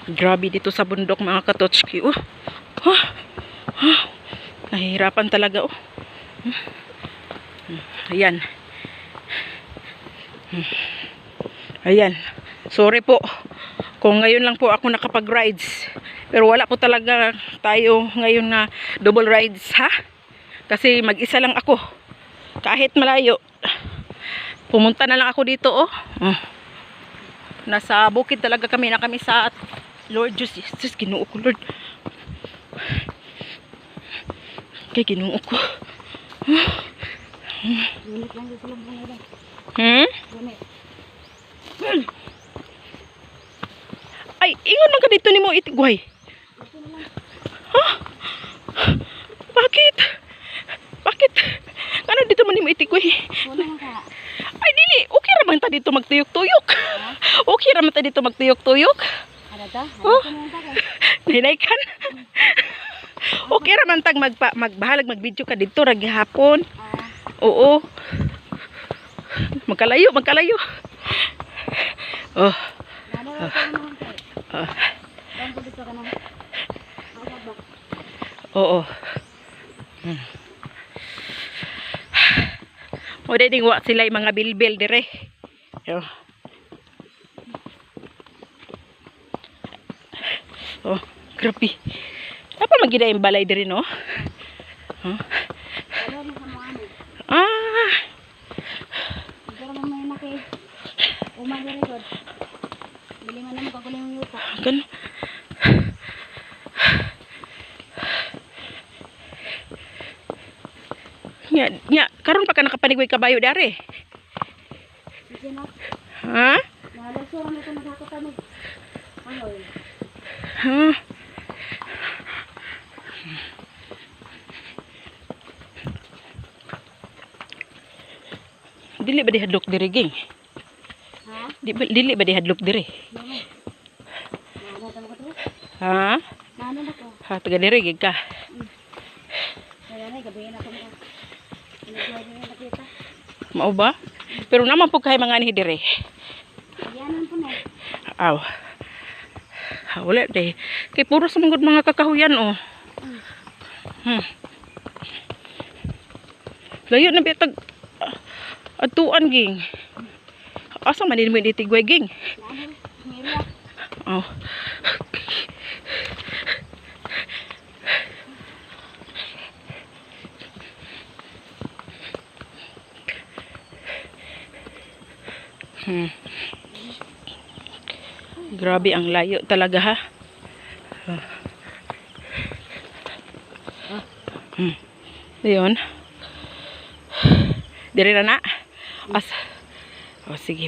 Grabe dito sa bundok mga katotski. Nahihirapan talaga. Ayan. Ayan. Sorry po kung ngayon lang po ako nakapag-rides. Pero wala po talaga tayo ngayon na double rides, ha? Kasi mag-isa lang ako. Kahit malayo. Pumunta na lang ako dito, Nasa bukid talaga kami na kami sa Lord Diyos. Jesus, Ginoo ko, Lord. Kay Ginoo ko. Gunit lang sa loob ng ila. Gunit. Ay, ingon man ka dito ni mo itigway. Bakit? Bakit? Ano dito man ni mo itigway? Ay, dili. Okay raman ta dito magtuyok-tuyok. Okay raman ta dito magtuyok-tuyok. Ada ta? Hinaykan. Okay raman tag magbahalag mag-video ka dito ra gihapon. Oo. Magkalayo. Oo. O ding wa sila yung mga bilbil dire. Yo. Oh, grabe. Apa magida yung balay dire, no? Gan. Nya, karon pa ka nakapanigway kabayo dare. Ha? Ha? Dili ba dihadlok diri ging? Ha? Dili ba dihadlok diri? Ha? Ha, taga diri gig ka. Mao ba? Pero naman po kay mga ni dire. Aw. Wala deh. Kay puro sa mga kakahuyan Layo na bitag atuan ging. Asa man din mo itigway ging? Oh. Grabe ang layo talaga, ha. Ayun. Dire na na. Oh, sige.